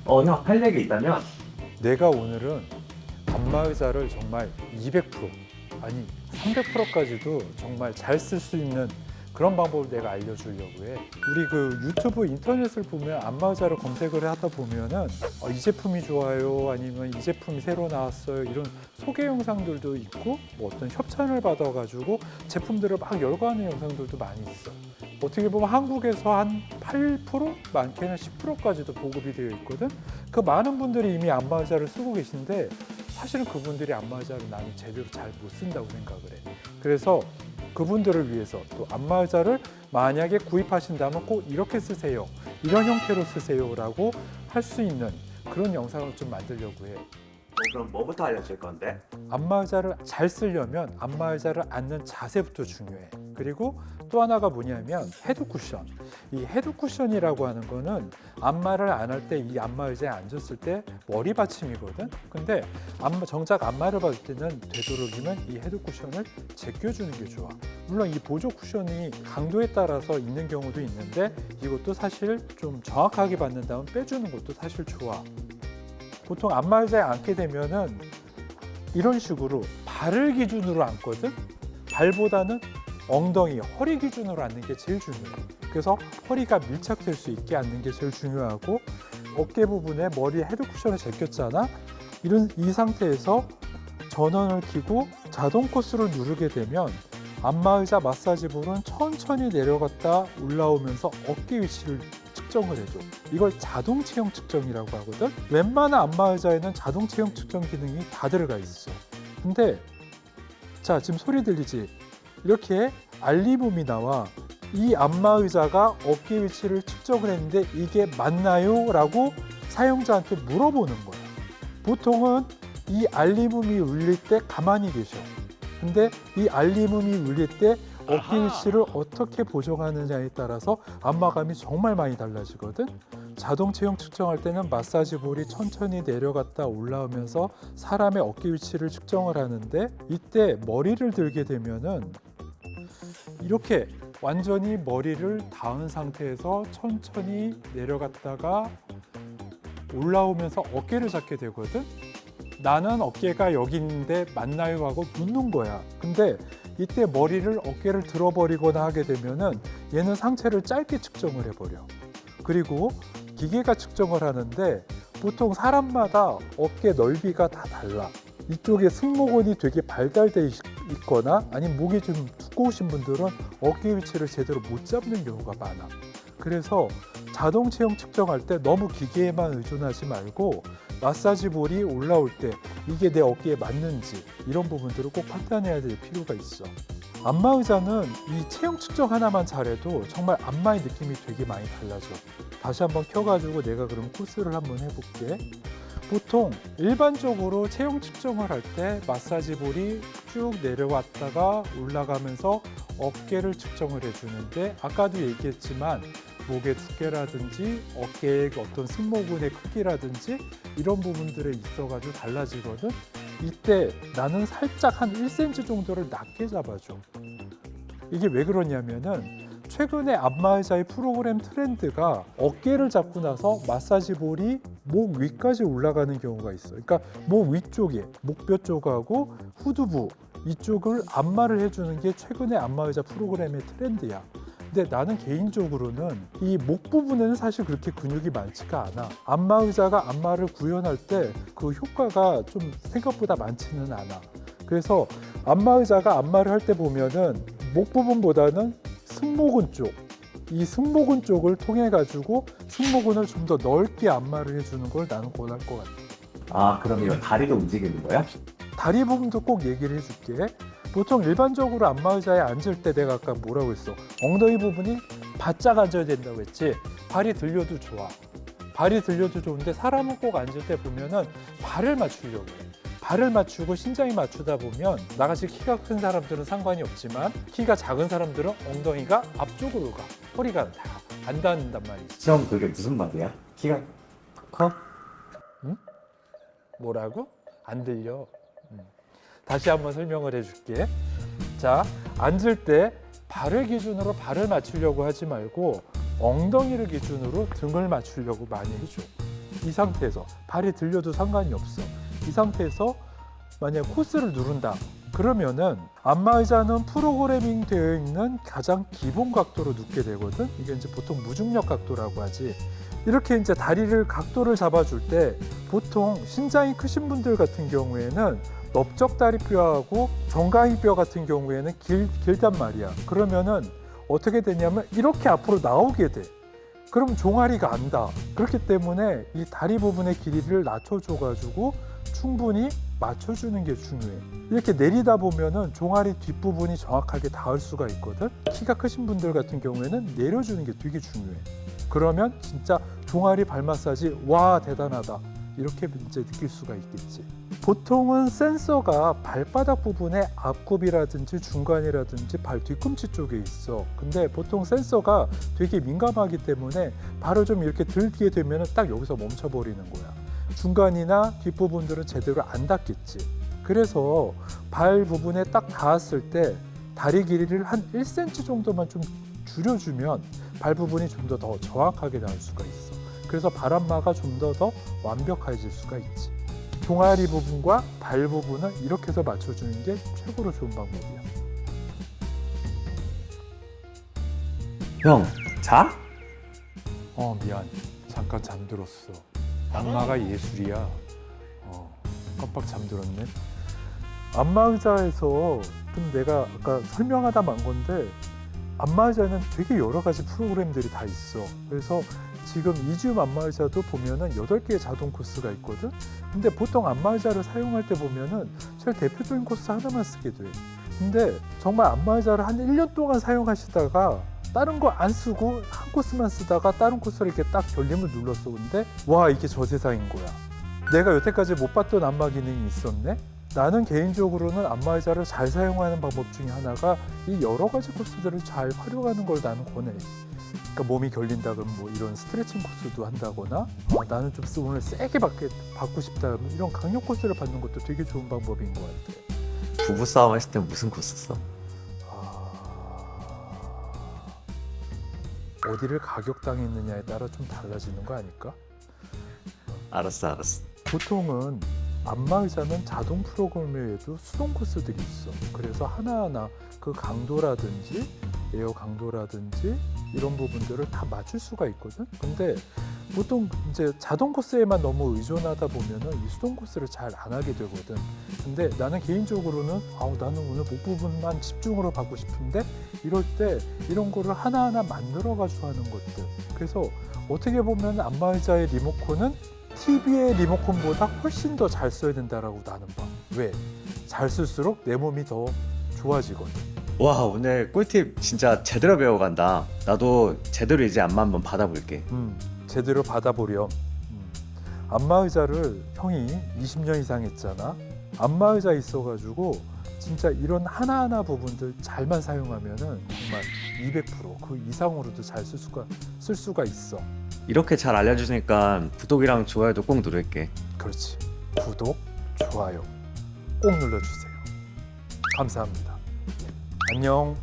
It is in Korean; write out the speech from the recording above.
형, 할 얘기 있다면? 내가 오늘은 안마의자를 정말 200% 아니 300%까지도 정말 잘 쓸 수 있는 그런 방법을 내가 알려주려고 해. 우리 그 유튜브 인터넷을 보면 안마의자를 검색을 하다 보면은 이 제품이 좋아요, 아니면 이 제품이 새로 나왔어요, 이런 소개 영상들도 있고, 뭐 어떤 협찬을 받아가지고 제품들을 막 열거하는 영상들도 많이 있어. 어떻게 보면 한국에서 한 8%? 많게는 10%까지도 보급이 되어 있거든. 그 많은 분들이 이미 안마의자를 쓰고 계신데 사실은 그분들이 안마의자를 나는 제대로 잘 못 쓴다고 생각을 해. 그래서 그분들을 위해서 또 안마의자를 만약에 구입하신다면 꼭 이렇게 쓰세요, 이런 형태로 쓰세요 라고 할 수 있는 그런 영상을 좀 만들려고 해. 그럼 뭐부터 알려줄 건데? 안마의자를 잘 쓰려면 안마의자를 앉는 자세부터 중요해. 그리고 또 하나가 뭐냐면 헤드 쿠션. 이 헤드 쿠션이라고 하는 거는 안마를 안 할 때 이 안마의자에 앉았을 때 머리 받침이거든. 근데 정작 안마를 받을 때는 되도록이면 이 헤드 쿠션을 제껴주는 게 좋아. 물론 이 보조 쿠션이 강도에 따라서 있는 경우도 있는데 이것도 사실 좀 정확하게 받는 다음 빼주는 것도 사실 좋아. 보통 안마의자에 앉게 되면은 이런 식으로 발을 기준으로 앉거든. 발보다는 엉덩이, 허리 기준으로 앉는 게 제일 중요해. 그래서 허리가 밀착될 수 있게 앉는 게 제일 중요하고, 어깨 부분에 머리에 헤드 쿠션을 제꼈잖아. 이 상태에서 전원을 켜고 자동 코스를 누르게 되면 안마의자 마사지 볼은 천천히 내려갔다 올라오면서 어깨 위치를 측정을 해줘. 이걸 자동 체형 측정이라고 하거든. 웬만한 안마의자에는 자동 체형 측정 기능이 다 들어가 있어. 근데 자, 지금 소리 들리지? 이렇게 알림음이 나와. 이 안마의자가 어깨 위치를 측정을 했는데 이게 맞나요? 라고 사용자한테 물어보는 거야. 보통은 이 알림음이 울릴 때 가만히 계셔. 근데 이 알림음이 울릴 때 어깨 위치를 어떻게 보정하느냐에 따라서 안마감이 정말 많이 달라지거든. 자동 체형 측정할 때는 마사지 볼이 천천히 내려갔다 올라오면서 사람의 어깨 위치를 측정을 하는데, 이때 머리를 들게 되면은 이렇게 완전히 머리를 닿은 상태에서 천천히 내려갔다가 올라오면서 어깨를 잡게 되거든. 나는 어깨가 여기 있는데 맞나요? 하고 묻는 거야. 근데 이때 머리를 어깨를 들어버리거나 하게 되면은 얘는 상체를 짧게 측정을 해버려. 그리고 기계가 측정을 하는데 보통 사람마다 어깨 넓이가 다 달라. 이쪽에 승모근이 되게 발달돼 있거나 아니면 목이 좀 두꺼우신 분들은 어깨 위치를 제대로 못 잡는 경우가 많아. 그래서 자동 체형 측정할 때 너무 기계에만 의존하지 말고 마사지 볼이 올라올 때 이게 내 어깨에 맞는지 이런 부분들을 꼭 판단해야 될 필요가 있어. 안마의자는 이 체형 측정 하나만 잘해도 정말 안마의 느낌이 되게 많이 달라져. 다시 한번 켜가지고 내가 그럼 코스를 한번 해볼게. 보통 일반적으로 체형 측정을 할 때 마사지 볼이 쭉 내려왔다가 올라가면서 어깨를 측정을 해주는데, 아까도 얘기했지만 목의 두께라든지 어깨의 어떤 승모근의 크기라든지 이런 부분들에 있어가지고 달라지거든. 이때 나는 살짝 한 1cm 정도를 낮게 잡아줘. 이게 왜 그러냐면은 최근에 안마의자의 프로그램 트렌드가 어깨를 잡고 나서 마사지 볼이 목 위까지 올라가는 경우가 있어. 그러니까 목 위쪽에 목뼈 쪽하고 후두부 이쪽을 안마를 해주는 게 최근에 안마의자 프로그램의 트렌드야. 근데 나는 개인적으로는 이 목 부분에는 사실 그렇게 근육이 많지가 않아. 안마의자가 안마를 구현할 때 그 효과가 좀 생각보다 많지는 않아. 그래서 안마의자가 안마를 할 때 보면은 목 부분보다는 승모근 쪽, 이 승모근 쪽을 통해 가지고 승모근을 좀 더 넓게 안마를 해주는 걸 나는 권할 것 같아. 그럼 이거 다리도 움직이는 거야? 다리 부분도 꼭 얘기를 해줄게. 보통 일반적으로 안마의자에 앉을 때 내가 아까 뭐라고 했어? 엉덩이 부분이 바짝 앉아야 된다고 했지. 발이 들려도 좋아. 발이 들려도 좋은데 사람은 꼭 앉을 때 보면은 발을 맞추려고 해. 발을 맞추고 신장이 맞추다 보면 나같이 키가 큰 사람들은 상관이 없지만 키가 작은 사람들은 엉덩이가 앞쪽으로 가. 허리가 안 닿는단 말이지. 형, 그게 무슨 말이야? 키가 커? 뭐라고? 안 들려. 다시 한번 설명을 해줄게. 자, 앉을 때 발을 기준으로 발을 맞추려고 하지 말고 엉덩이를 기준으로 등을 맞추려고 많이 해줘. 이 상태에서 발이 들려도 상관이 없어. 이 상태에서 만약 코스를 누른다. 그러면은 안마의자는 프로그래밍 되어 있는 가장 기본 각도로 눕게 되거든. 이게 이제 보통 무중력 각도라고 하지. 이렇게 이제 다리를 각도를 잡아줄 때 보통 신장이 크신 분들 같은 경우에는 넓적다리뼈하고 정강이뼈 같은 경우에는 길단 말이야. 그러면은 어떻게 되냐면 이렇게 앞으로 나오게 돼. 그럼 종아리가 안다. 그렇기 때문에 이 다리 부분의 길이를 낮춰줘가지고 충분히 맞춰주는 게 중요해. 이렇게 내리다 보면은 종아리 뒷부분이 정확하게 닿을 수가 있거든. 키가 크신 분들 같은 경우에는 내려주는 게 되게 중요해. 그러면 진짜 종아리 발 마사지 와 대단하다 이렇게 이제 느낄 수가 있겠지. 보통은 센서가 발바닥 부분에 앞굽이라든지 중간이라든지 발 뒤꿈치 쪽에 있어. 근데 보통 센서가 되게 민감하기 때문에 발을 좀 이렇게 들게 되면 딱 여기서 멈춰버리는 거야. 중간이나 뒷부분들은 제대로 안 닿겠지. 그래서 발 부분에 딱 닿았을 때 다리 길이를 한 1cm 정도만 좀 줄여주면 발 부분이 좀 더 정확하게 닿을 수가 있어. 그래서 발 안마가 좀 더 완벽해질 수가 있지. 종아리 부분과 발 부분을 이렇게 해서 맞춰주는 게 최고로 좋은 방법이야. 형, 자? 미안. 잠깐 잠들었어. 안마가 예술이야. 깜빡 잠들었네. 안마의자에서 좀 내가 아까 설명하다 만 건데 안마의자는 되게 여러 가지 프로그램들이 다 있어. 그래서 지금 이지움 안마의자도 보면은 8개의 자동 코스가 있거든. 근데 보통 안마의자를 사용할 때 보면은 제일 대표적인 코스 하나만 쓰게 돼. 근데 정말 안마의자를 한 1년 동안 사용하시다가 다른 거 안 쓰고 한 코스만 쓰다가 다른 코스를 이렇게 딱 결림을 눌렀어. 근데 와 이게 저 세상인 거야. 내가 여태까지 못 봤던 안마 기능이 있었네. 나는 개인적으로는 안마의자를 잘 사용하는 방법 중에 하나가 이 여러 가지 코스들을 잘 활용하는 걸 나는 권해. 그러니까 몸이 결린다 그러면 뭐 이런 스트레칭 코스도 한다거나 나는 좀 오늘 세게 받고 싶다 그러면 이런 강력 코스를 받는 것도 되게 좋은 방법인 것 같아. 부부싸움 했을 때 무슨 코스 써? 어디를 가격당했느냐에 따라 좀 달라지는 거 아닐까? 알았어. 보통은 안마의자는 자동 프로그램 외에도 수동 코스들이 있어. 그래서 하나하나 그 강도라든지 에어 강도라든지 이런 부분들을 다 맞출 수가 있거든. 근데 보통 이제 자동 코스에만 너무 의존하다 보면은 이 수동 코스를 잘 안 하게 되거든. 근데 나는 개인적으로는 나는 오늘 목 부분만 집중으로 받고 싶은데 이럴 때 이런 거를 하나하나 만들어 가지고 하는 것들. 그래서 어떻게 보면 안마의자의 리모컨은 TV의 리모컨보다 훨씬 더 잘 써야 된다라고 나는 봐. 왜? 잘 쓸수록 내 몸이 더 좋아지거든. 와, 오늘 꿀팁 진짜 제대로 배워간다. 나도 제대로 이제 안마 한번 받아볼게. 제대로 받아보렴. 안마의자를 형이 20년 이상 했잖아. 안마의자 있어가지고 진짜 이런 하나하나 부분들 잘만 사용하면은 정말 200%그 이상으로도 잘 쓸 수가 있어. 이렇게 잘 알려주니까 구독이랑 좋아요도 꼭 누를게. 그렇지. 구독, 좋아요 꼭 눌러주세요. 감사합니다. 안녕.